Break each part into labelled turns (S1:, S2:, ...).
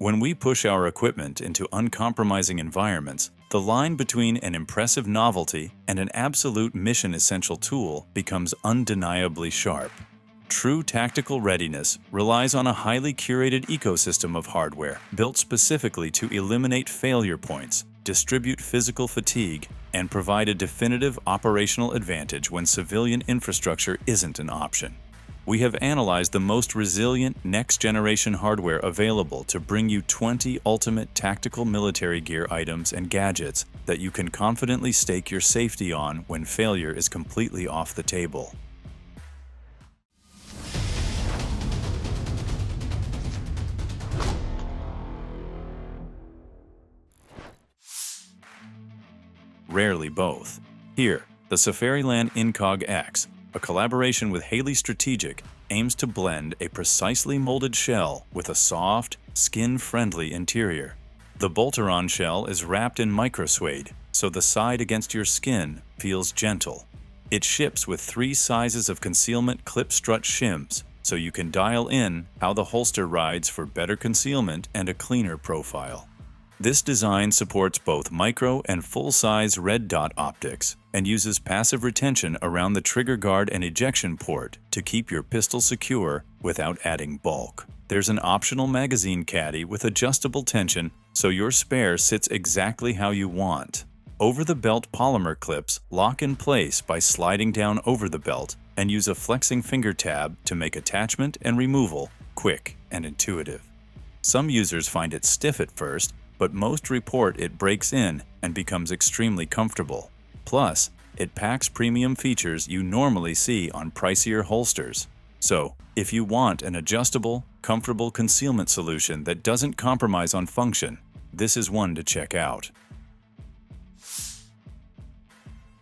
S1: When we push our equipment into uncompromising environments, the line between an impressive novelty and an absolute mission-essential tool becomes undeniably sharp. True tactical readiness relies on a highly curated ecosystem of hardware built specifically to eliminate failure points, distribute physical fatigue, and provide a definitive operational advantage when civilian infrastructure isn't an option. We have analyzed the most resilient next-generation hardware available to bring you 20 ultimate tactical military gear items and gadgets that you can confidently stake your safety on when failure is completely off the table. Rarely both. Here, the Safariland Incog X, a collaboration with Haley Strategic, aims to blend a precisely molded shell with a soft, skin-friendly interior. The Wartorn shell is wrapped in microsuede, so the side against your skin feels gentle. It ships with 3 sizes of concealment clip strut shims, so you can dial in how the holster rides for better concealment and a cleaner profile. This design supports both micro and full-size red dot optics and uses passive retention around the trigger guard and ejection port to keep your pistol secure without adding bulk. There's an optional magazine caddy with adjustable tension so your spare sits exactly how you want. Over-the-belt polymer clips lock in place by sliding down over the belt and use a flexing finger tab to make attachment and removal quick and intuitive. Some users find it stiff at first, but most report it breaks in and becomes extremely comfortable. Plus, it packs premium features you normally see on pricier holsters. So, if you want an adjustable, comfortable concealment solution that doesn't compromise on function, this is one to check out.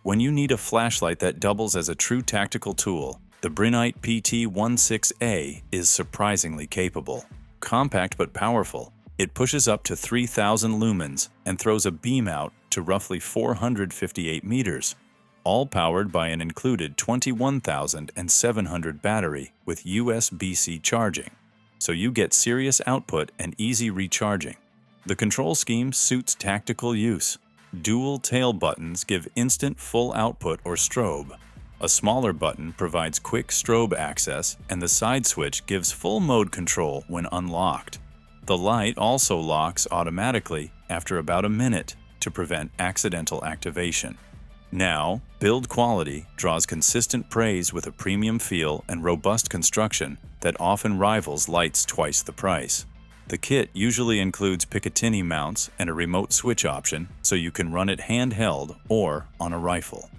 S1: When you need a flashlight that doubles as a true tactical tool, the Brinyte PT16A is surprisingly capable. Compact but powerful, it pushes up to 3,000 lumens and throws a beam out to roughly 458 meters, all powered by an included 21,700 battery with USB-C charging, so you get serious output and easy recharging. The control scheme suits tactical use. Dual tail buttons give instant full output or strobe. A smaller button provides quick strobe access, and the side switch gives full mode control when unlocked. The light also locks automatically after about a minute to prevent accidental activation. Now, build quality draws consistent praise with a premium feel and robust construction that often rivals lights twice the price. The kit usually includes Picatinny mounts and a remote switch option, so you can run it handheld or on a rifle.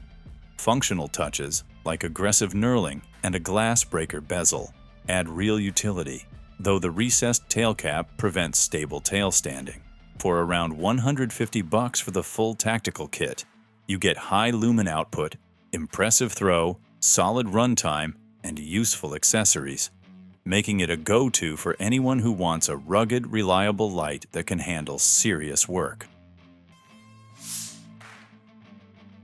S1: Functional touches, like aggressive knurling and a glass breaker bezel, add real utility, though the recessed tail cap prevents stable tail standing. For around $150 for the full tactical kit, you get high lumen output, impressive throw, solid runtime, and useful accessories, making it a go-to for anyone who wants a rugged, reliable light that can handle serious work.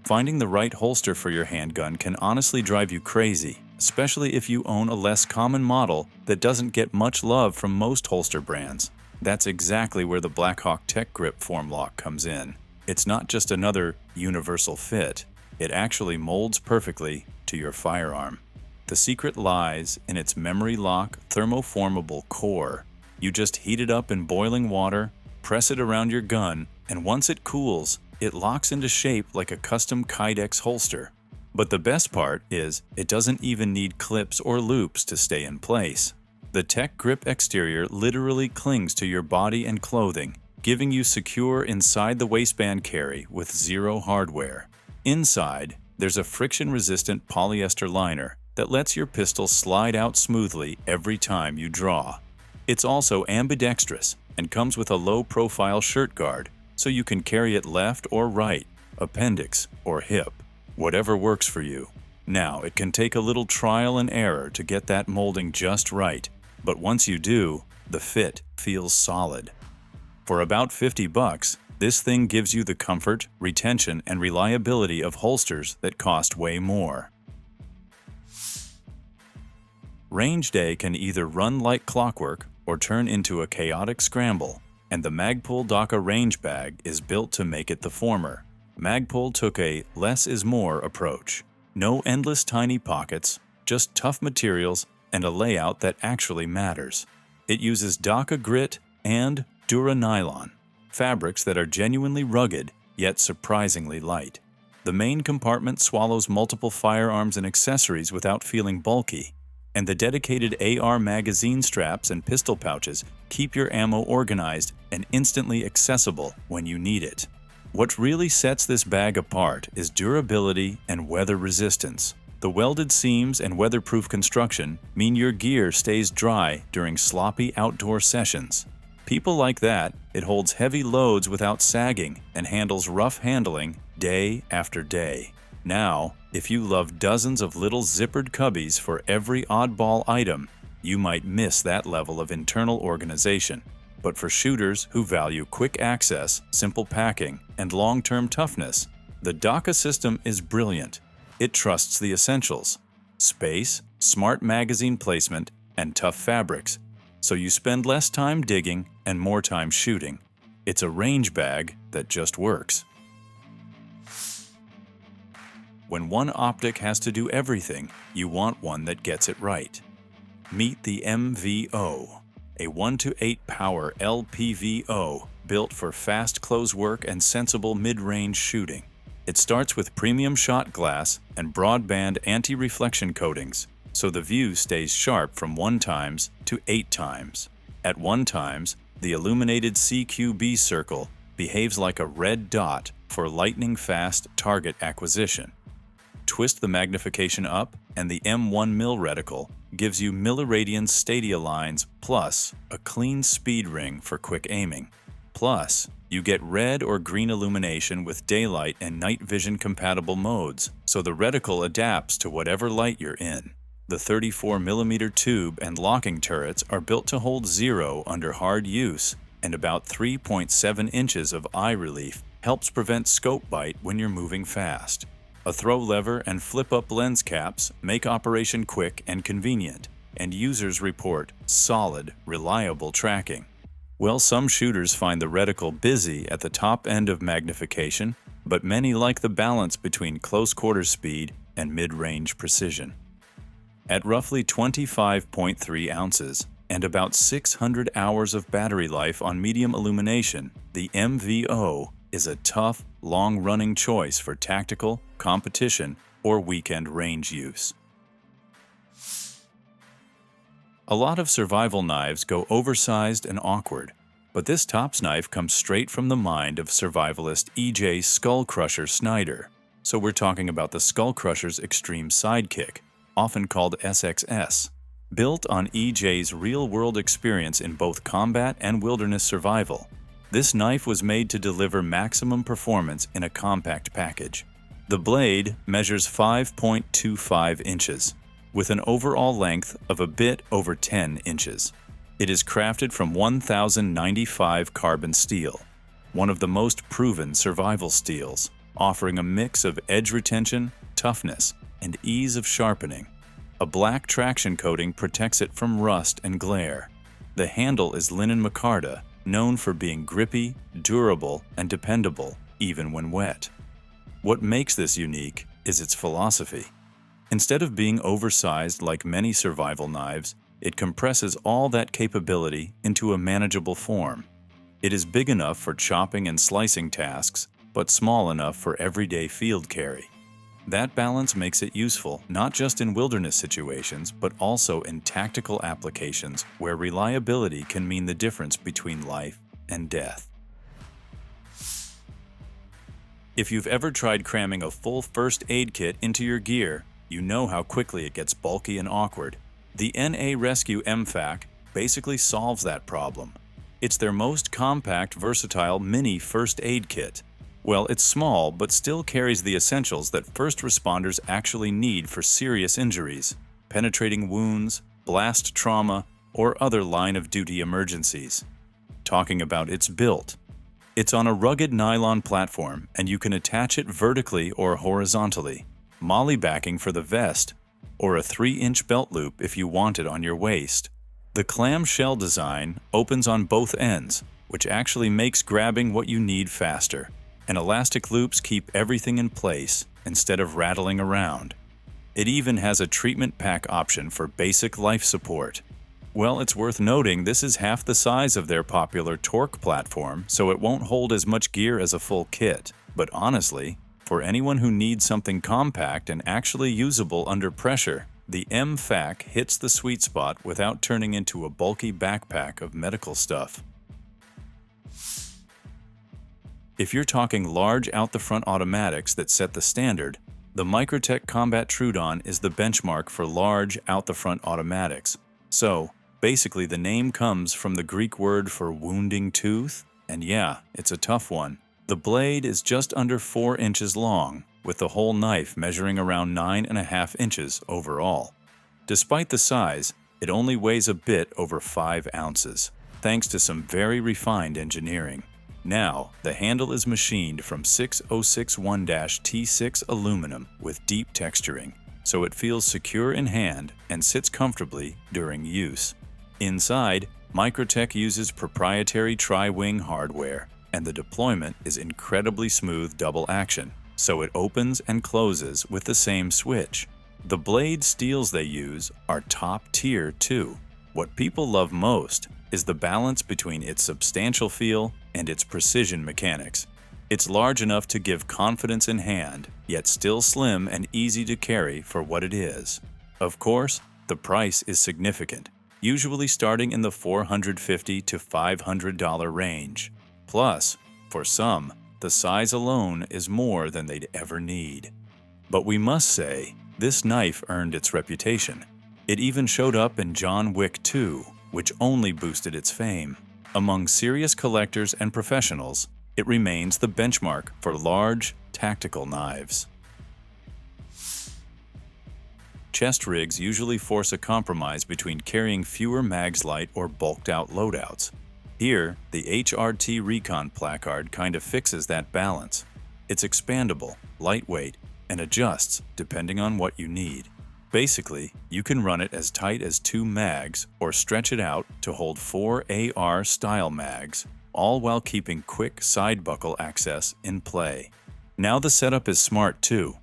S1: Finding the right holster for your handgun can honestly drive you crazy, especially if you own a less common model that doesn't get much love from most holster brands. That's exactly where the Blackhawk TecGrip FormLok comes in. It's not just another universal fit, it actually molds perfectly to your firearm. The secret lies in its memory-lock thermoformable core. You just heat it up in boiling water, press it around your gun, and once it cools, it locks into shape like a custom Kydex holster. But the best part is, it doesn't even need clips or loops to stay in place. The TecGrip exterior literally clings to your body and clothing, giving you secure inside the waistband carry with zero hardware. Inside, there's a friction-resistant polyester liner that lets your pistol slide out smoothly every time you draw. It's also ambidextrous and comes with a low-profile shirt guard, so you can carry it left or right, appendix or hip, whatever works for you. Now, it can take a little trial and error to get that molding just right, but once you do, the fit feels solid. For about $50, this thing gives you the comfort, retention, and reliability of holsters that cost way more. Range day can either run like clockwork or turn into a chaotic scramble, and the Magpul Daka range bag is built to make it the former. Magpul took a less is more approach. No endless tiny pockets, just tough materials and a layout that actually matters. It uses Daka grit and Dura nylon, fabrics that are genuinely rugged yet surprisingly light. The main compartment swallows multiple firearms and accessories without feeling bulky, and the dedicated AR magazine straps and pistol pouches keep your ammo organized and instantly accessible when you need it. What really sets this bag apart is durability and weather resistance. The welded seams and weatherproof construction mean your gear stays dry during sloppy outdoor sessions. People like that, it holds heavy loads without sagging and handles rough handling day after day. Now, if you love dozens of little zippered cubbies for every oddball item, you might miss that level of internal organization. But for shooters who value quick access, simple packing, and long-term toughness, the Daka system is brilliant. It trusts the essentials: space, smart magazine placement, and tough fabrics, so you spend less time digging and more time shooting. It's a range bag that just works. When one optic has to do everything, you want one that gets it right. Meet the MVO, a 1-to-8 power LPVO built for fast close work and sensible mid-range shooting. It starts with premium shot glass and broadband anti-reflection coatings, so the view stays sharp from 1x to 8x. At 1x, the illuminated CQB circle behaves like a red dot for lightning-fast target acquisition. Twist the magnification up, and the M1mm reticle gives you milliradian stadia lines plus a clean speed ring for quick aiming. Plus, you get red or green illumination with daylight and night vision compatible modes, so the reticle adapts to whatever light you're in. The 34mm tube and locking turrets are built to hold 0 under hard use, and about 3.7 inches of eye relief helps prevent scope bite when you're moving fast. A throw lever and flip-up lens caps make operation quick and convenient, and users report solid, reliable tracking. Well, some shooters find the reticle busy at the top end of magnification, but many like the balance between close-quarter speed and mid-range precision. At roughly 25.3 ounces and about 600 hours of battery life on medium illumination, the MVO is a tough, long-running choice for tactical, competition, or weekend range use. A lot of survival knives go oversized and awkward, but this tops knife comes straight from the mind of survivalist E.J. Skull Crusher Snyder. So we're talking about the Skull Crusher's Extreme Sidekick, often called SXS. Built on E.J.'s real-world experience in both combat and wilderness survival, this knife was made to deliver maximum performance in a compact package. The blade measures 5.25 inches, with an overall length of a bit over 10 inches. It is crafted from 1095 carbon steel, one of the most proven survival steels, offering a mix of edge retention, toughness, and ease of sharpening. A black traction coating protects it from rust and glare. The handle is linen micarta, known for being grippy, durable, and dependable, even when wet. What makes this unique is its philosophy. Instead of being oversized like many survival knives, it compresses all that capability into a manageable form. It is big enough for chopping and slicing tasks, but small enough for everyday field carry. That balance makes it useful not just in wilderness situations, but also in tactical applications where reliability can mean the difference between life and death. If you've ever tried cramming a full first aid kit into your gear, you know how quickly it gets bulky and awkward. The NA Rescue M-Fak basically solves that problem. It's their most compact, versatile mini first aid kit. Well, it's small, but still carries the essentials that first responders actually need for serious injuries, penetrating wounds, blast trauma, or other line-of-duty emergencies. Talking about its built. It's on a rugged nylon platform, and you can attach it vertically or horizontally, molly backing for the vest, or a 3-inch belt loop if you want it on your waist. The clamshell design opens on both ends, which actually makes grabbing what you need faster. And elastic loops keep everything in place instead of rattling around. It even has a treatment pack option for basic life support. Well, it's worth noting this is half the size of their popular torque platform, so it won't hold as much gear as a full kit. But honestly, for anyone who needs something compact and actually usable under pressure, the M-Fak hits the sweet spot without turning into a bulky backpack of medical stuff. If you're talking large out-the-front automatics that set the standard, the Microtech Combat Troodon is the benchmark for large out-the-front automatics. So, basically the name comes from the Greek word for wounding tooth, and yeah, it's a tough one. The blade is just under 4 inches long, with the whole knife measuring around 9.5 inches overall. Despite the size, it only weighs a bit over 5 ounces, thanks to some very refined engineering. Now, the handle is machined from 6061-T6 aluminum with deep texturing, so it feels secure in hand and sits comfortably during use. Inside, Microtech uses proprietary tri-wing hardware, and the deployment is incredibly smooth double action, so it opens and closes with the same switch. The blade steels they use are top tier too. What people love most is the balance between its substantial feel and its precision mechanics. It's large enough to give confidence in hand, yet still slim and easy to carry for what it is. Of course, the price is significant, usually starting in the $450 to $500 range. Plus, for some, the size alone is more than they'd ever need. But we must say, this knife earned its reputation. It even showed up in John Wick 2, which only boosted its fame. Among serious collectors and professionals, it remains the benchmark for large, tactical knives. Chest rigs usually force a compromise between carrying fewer mags light or bulked-out loadouts. Here, the HRT Recon Placard kind of fixes that balance. It's expandable, lightweight, and adjusts depending on what you need. Basically, you can run it as tight as 2 mags or stretch it out to hold 4 AR-style mags, all while keeping quick side buckle access in play. Now the setup is smart too.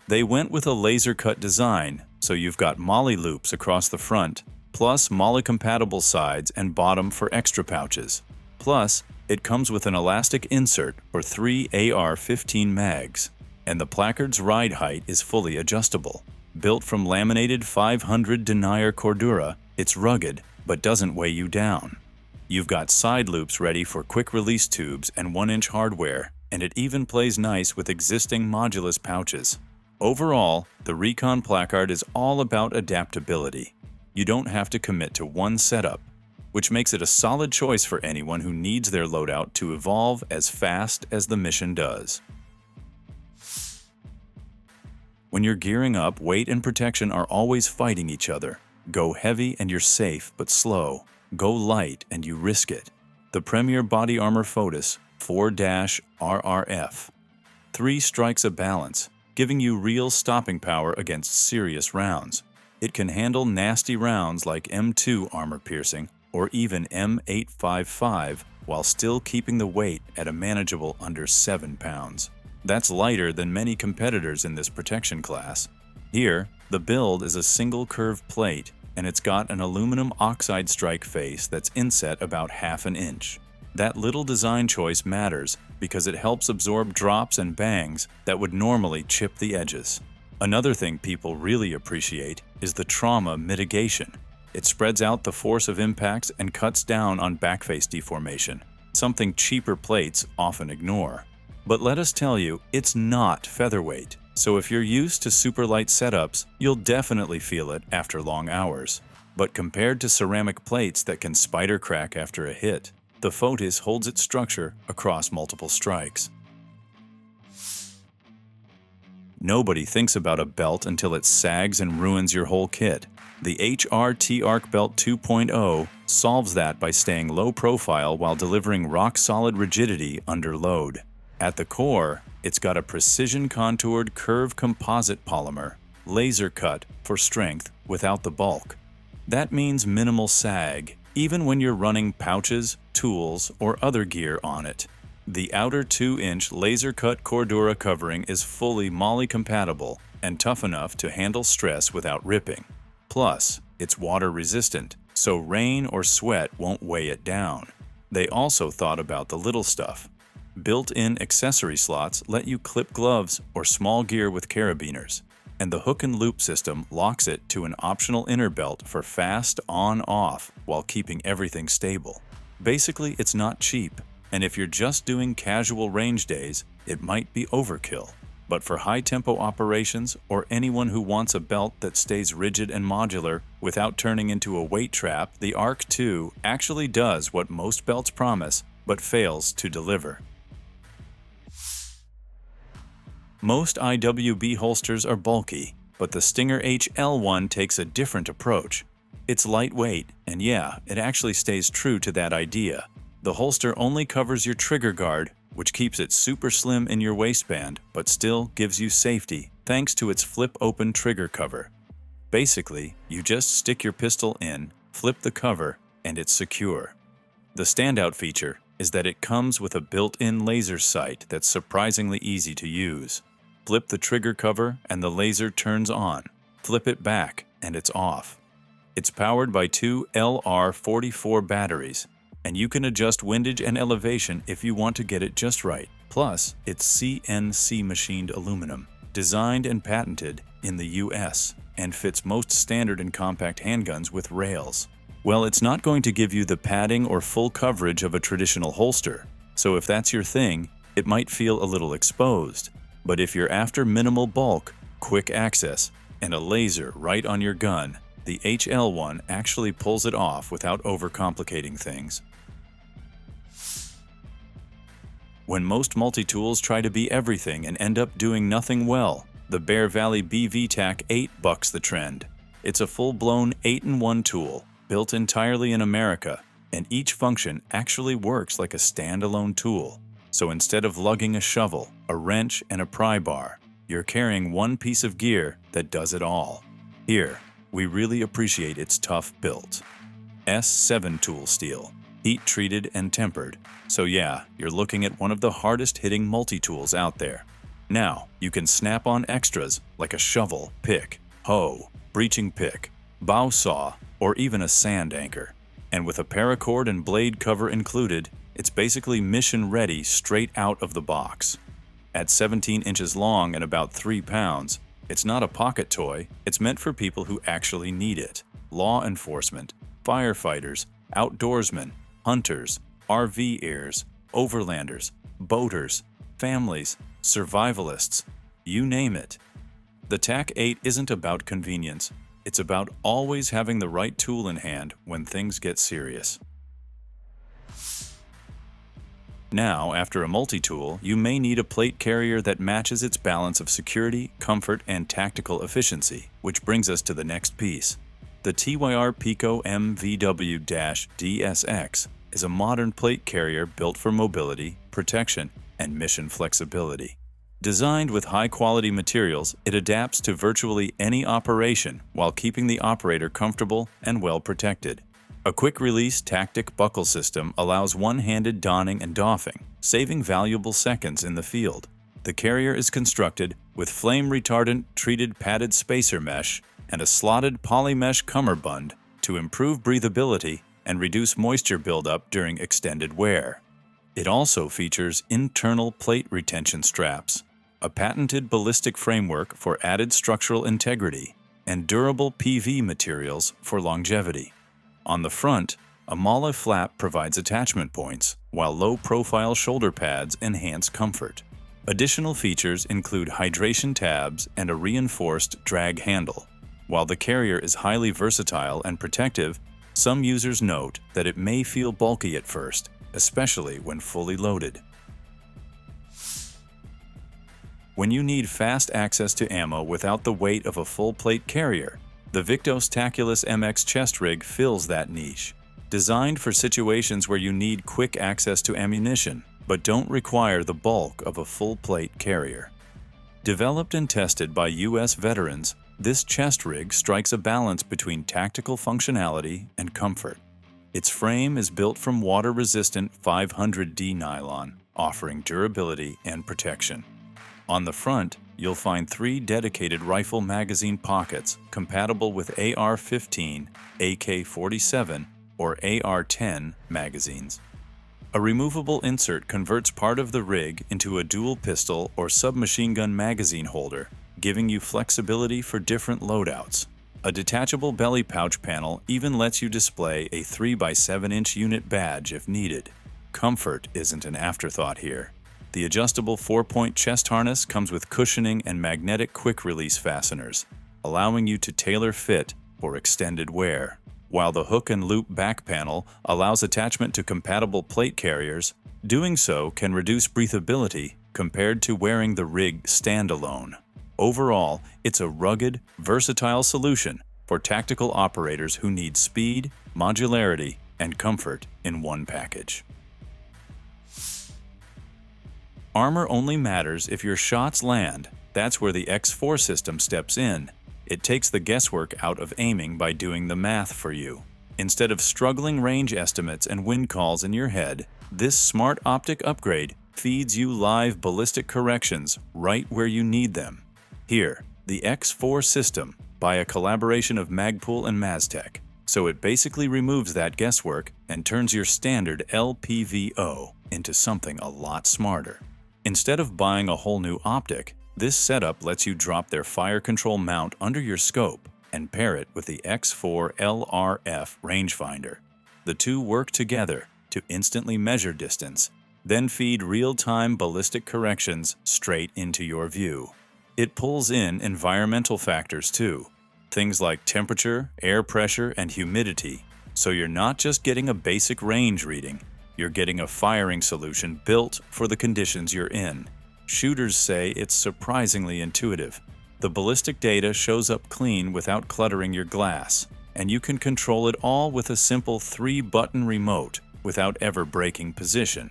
S1: They went with a laser-cut design, so you've got MOLLE loops across the front, plus MOLLE-compatible sides and bottom for extra pouches. Plus, it comes with an elastic insert for 3 AR-15 mags, and the placard's ride height is fully adjustable. Built from laminated 500 denier cordura, it's rugged but doesn't weigh you down. You've got side loops ready for quick release tubes and 1-inch hardware, and it even plays nice with existing modulus pouches. Overall, the Recon Placard is all about adaptability. You don't have to commit to one setup, which makes it a solid choice for anyone who needs their loadout to evolve as fast as the mission does. When you're gearing up, weight and protection are always fighting each other. Go heavy and you're safe but slow. Go light and you risk it. The Premier Body Armor Fotis 4-RRF. 3 strikes a balance, giving you real stopping power against serious rounds. It can handle nasty rounds like M2 armor piercing or even M855 while still keeping the weight at a manageable under 7 pounds. That's lighter than many competitors in this protection class. Here, the build is a single curved plate, and it's got an aluminum oxide strike face that's inset about 1/2 inch. That little design choice matters because it helps absorb drops and bangs that would normally chip the edges. Another thing people really appreciate is the trauma mitigation. It spreads out the force of impacts and cuts down on backface deformation, something cheaper plates often ignore. But let us tell you, it's not featherweight, so if you're used to super light setups, you'll definitely feel it after long hours. But compared to ceramic plates that can spider crack after a hit, the Fotis holds its structure across multiple strikes. Nobody thinks about a belt until it sags and ruins your whole kit. The HRT ARC Belt 2.0 solves that by staying low profile while delivering rock-solid rigidity under load. At the core, it's got a precision-contoured curved composite polymer, laser cut for strength without the bulk. That means minimal sag, even when you're running pouches, tools, or other gear on it. The outer 2-inch laser-cut Cordura covering is fully MOLLE compatible and tough enough to handle stress without ripping. Plus, it's water-resistant, so rain or sweat won't weigh it down. They also thought about the little stuff. Built-in accessory slots let you clip gloves or small gear with carabiners, and the hook and loop system locks it to an optional inner belt for fast on-off while keeping everything stable. Basically, it's not cheap, and if you're just doing casual range days, it might be overkill. But for high-tempo operations or anyone who wants a belt that stays rigid and modular without turning into a weight trap, the ARC 2 actually does what most belts promise but fails to deliver. Most IWB holsters are bulky, but the Stinger HL1 takes a different approach. It's lightweight, and yeah, it actually stays true to that idea. The holster only covers your trigger guard, which keeps it super slim in your waistband, but still gives you safety thanks to its flip-open trigger cover. Basically, you just stick your pistol in, flip the cover, and it's secure. The standout feature is that it comes with a built-in laser sight that's surprisingly easy to use. Flip the trigger cover and the laser turns on. Flip it back and it's off. It's powered by two LR44 batteries, and you can adjust windage and elevation if you want to get it just right. Plus, it's CNC machined aluminum, designed and patented in the US, and fits most standard and compact handguns with rails. Well, it's not going to give you the padding or full coverage of a traditional holster, so if that's your thing, it might feel a little exposed. But if you're after minimal bulk, quick access, and a laser right on your gun, the HL1 actually pulls it off without overcomplicating things. When most multi-tools try to be everything and end up doing nothing well, the Valley BV Tac 8 bucks the trend. It's a full-blown 8-in-1 tool, built entirely in America, and each function actually works like a standalone tool. So instead of lugging a shovel, a wrench, and a pry bar, you're carrying one piece of gear that does it all. Here, we really appreciate its tough build. S7 tool steel, heat-treated and tempered. So yeah, you're looking at one of the hardest-hitting multi-tools out there. Now, you can snap on extras like a shovel, pick, hoe, breaching pick, bow saw, or even a sand anchor. And with a paracord and blade cover included, it's basically mission-ready straight out of the box. At 17 inches long and about 3 pounds, it's not a pocket toy, it's meant for people who actually need it. Law enforcement, firefighters, outdoorsmen, hunters, RV-ers, overlanders, boaters, families, survivalists, you name it. The Tac 8 isn't about convenience, it's about always having the right tool in hand when things get serious. Now, after a multi-tool, you may need a plate carrier that matches its balance of security, comfort, and tactical efficiency, which brings us to the next piece. The TYR Pico MVW-DSX is a modern plate carrier built for mobility, protection, and mission flexibility. Designed with high-quality materials, it adapts to virtually any operation while keeping the operator comfortable and well protected. A quick-release tactic buckle system allows one-handed donning and doffing, saving valuable seconds in the field. The carrier is constructed with flame-retardant treated padded spacer mesh and a slotted polymesh cummerbund to improve breathability and reduce moisture buildup during extended wear. It also features internal plate retention straps, a patented ballistic framework for added structural integrity, and durable PV materials for longevity. On the front, a MOLLE flap provides attachment points, while low-profile shoulder pads enhance comfort. Additional features include hydration tabs and a reinforced drag handle. While the carrier is highly versatile and protective, some users note that it may feel bulky at first, especially when fully loaded. When you need fast access to ammo without the weight of a full-plate carrier, the Viktos Taculus MX chest rig fills that niche. Designed for situations where you need quick access to ammunition, but don't require the bulk of a full-plate carrier. Developed and tested by US veterans, this chest rig strikes a balance between tactical functionality and comfort. Its frame is built from water-resistant 500D nylon, offering durability and protection. On the front, you'll find 3 dedicated rifle magazine pockets compatible with AR-15, AK-47, or AR-10 magazines. A removable insert converts part of the rig into a dual pistol or submachine gun magazine holder, giving you flexibility for different loadouts. A detachable belly pouch panel even lets you display a 3x7-inch unit badge if needed. Comfort isn't an afterthought here. The adjustable 4-point chest harness comes with cushioning and magnetic quick-release fasteners, allowing you to tailor fit for extended wear. While the hook and loop back panel allows attachment to compatible plate carriers, doing so can reduce breathability compared to wearing the rig standalone. Overall, it's a rugged, versatile solution for tactical operators who need speed, modularity, and comfort in one package. Armor only matters if your shots land. That's where the X4 system steps in. It takes the guesswork out of aiming by doing the math for you. Instead of struggling range estimates and wind calls in your head, this smart optic upgrade feeds you live ballistic corrections right where you need them. Here, the X4 system, by a collaboration of Magpul and MAZTECH, so it basically removes that guesswork and turns your standard LPVO into something a lot smarter. Instead of buying a whole new optic, this setup lets you drop their fire control mount under your scope and pair it with the X4 LRF rangefinder. The two work together to instantly measure distance, then feed real-time ballistic corrections straight into your view. It pulls in environmental factors too, things like temperature, air pressure, and humidity, so you're not just getting a basic range reading, you're getting a firing solution built for the conditions you're in. Shooters say it's surprisingly intuitive. The ballistic data shows up clean without cluttering your glass, and you can control it all with a simple 3-button remote without ever breaking position.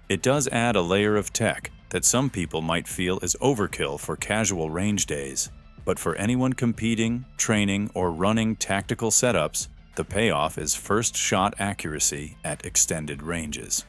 S1: It does add a layer of tech that some people might feel is overkill for casual range days, but for anyone competing, training, or running tactical setups, the payoff is first shot accuracy at extended ranges.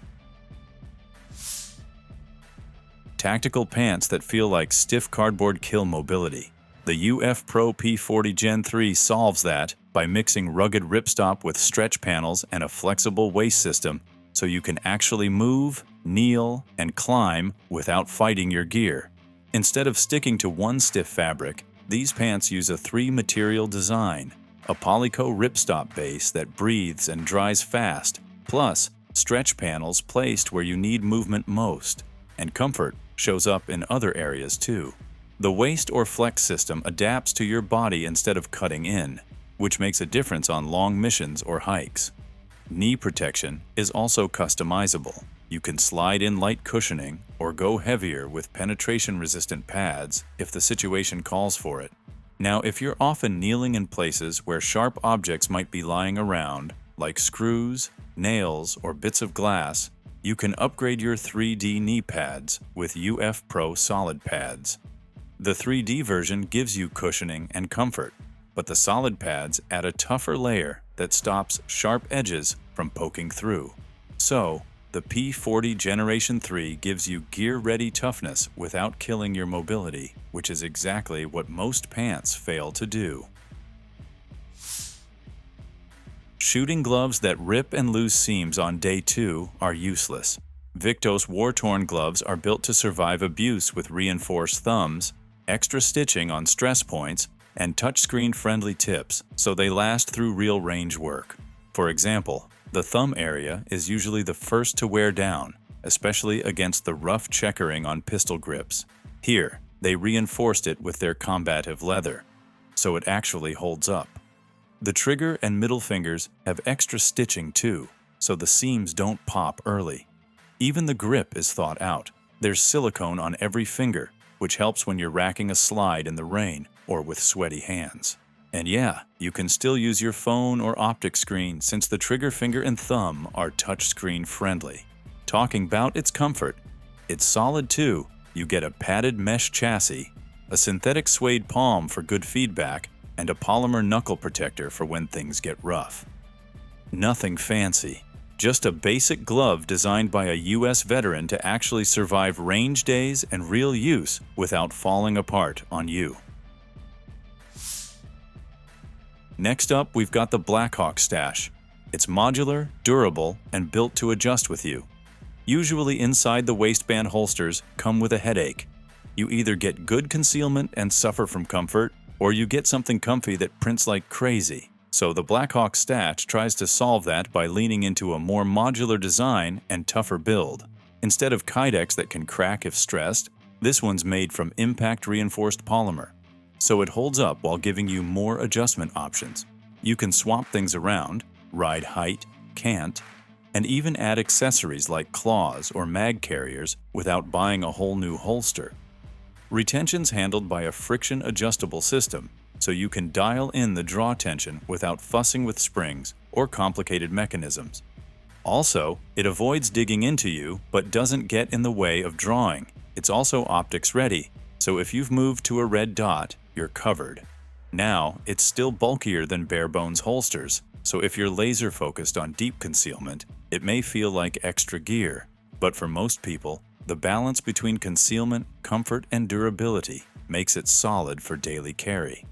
S1: Tactical pants that feel like stiff cardboard kill mobility. The UF Pro P40 Gen 3 solves that by mixing rugged ripstop with stretch panels and a flexible waist system so you can actually move, kneel, and climb without fighting your gear. Instead of sticking to one stiff fabric, these pants use a 3-material design, a Polyco ripstop base that breathes and dries fast, plus stretch panels placed where you need movement most, and comfort shows up in other areas too. The waist or flex system adapts to your body instead of cutting in, which makes a difference on long missions or hikes. Knee protection is also customizable. You can slide in light cushioning or go heavier with penetration-resistant pads if the situation calls for it. Now, if you're often kneeling in places where sharp objects might be lying around, like screws, nails, or bits of glass, you can upgrade your 3D knee pads with UF Pro solid pads. The 3D version gives you cushioning and comfort, but the solid pads add a tougher layer that stops sharp edges from poking through. So, the P40 Generation 3 gives you gear-ready toughness without killing your mobility, which is exactly what most pants fail to do. Shooting gloves that rip and lose seams on day 2 are useless. Viktos Wartorn gloves are built to survive abuse with reinforced thumbs, extra stitching on stress points, and touchscreen-friendly tips, so they last through real range work. For example, the thumb area is usually the first to wear down, especially against the rough checkering on pistol grips. Here, they reinforced it with their combative leather, so it actually holds up. The trigger and middle fingers have extra stitching too, so the seams don't pop early. Even the grip is thought out. There's silicone on every finger, which helps when you're racking a slide in the rain or with sweaty hands. And yeah, you can still use your phone or optic screen since the trigger finger and thumb are touchscreen friendly. Talking about its comfort, it's solid too. You get a padded mesh chassis, a synthetic suede palm for good feedback, and a polymer knuckle protector for when things get rough. Nothing fancy. Just a basic glove designed by a US veteran to actually survive range days and real use without falling apart on you. Next up, we've got the Blackhawk Stache. It's modular, durable, and built to adjust with you. Usually inside the waistband holsters come with a headache. You either get good concealment and suffer from comfort, or you get something comfy that prints like crazy. So the Blackhawk Stache tries to solve that by leaning into a more modular design and tougher build. Instead of Kydex that can crack if stressed, this one's made from impact-reinforced polymer. So it holds up while giving you more adjustment options. You can swap things around, ride height, cant, and even add accessories like claws or mag carriers without buying a whole new holster. Retention's handled by a friction-adjustable system, so you can dial in the draw tension without fussing with springs or complicated mechanisms. Also, it avoids digging into you but doesn't get in the way of drawing. It's also optics ready, so if you've moved to a red dot, you're covered. Now, it's still bulkier than bare-bones holsters, so if you're laser-focused on deep concealment, it may feel like extra gear. But for most people, the balance between concealment, comfort, and durability makes it solid for daily carry.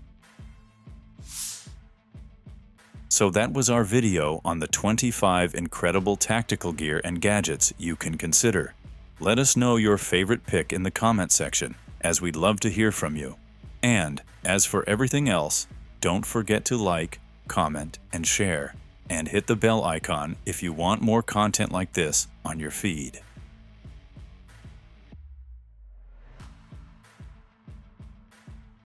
S1: So that was our video on the 25 incredible tactical gear and gadgets you can consider. Let us know your favorite pick in the comment section, as we'd love to hear from you. And, as for everything else, don't forget to like, comment, and share. And hit the bell icon if you want more content like this on your feed.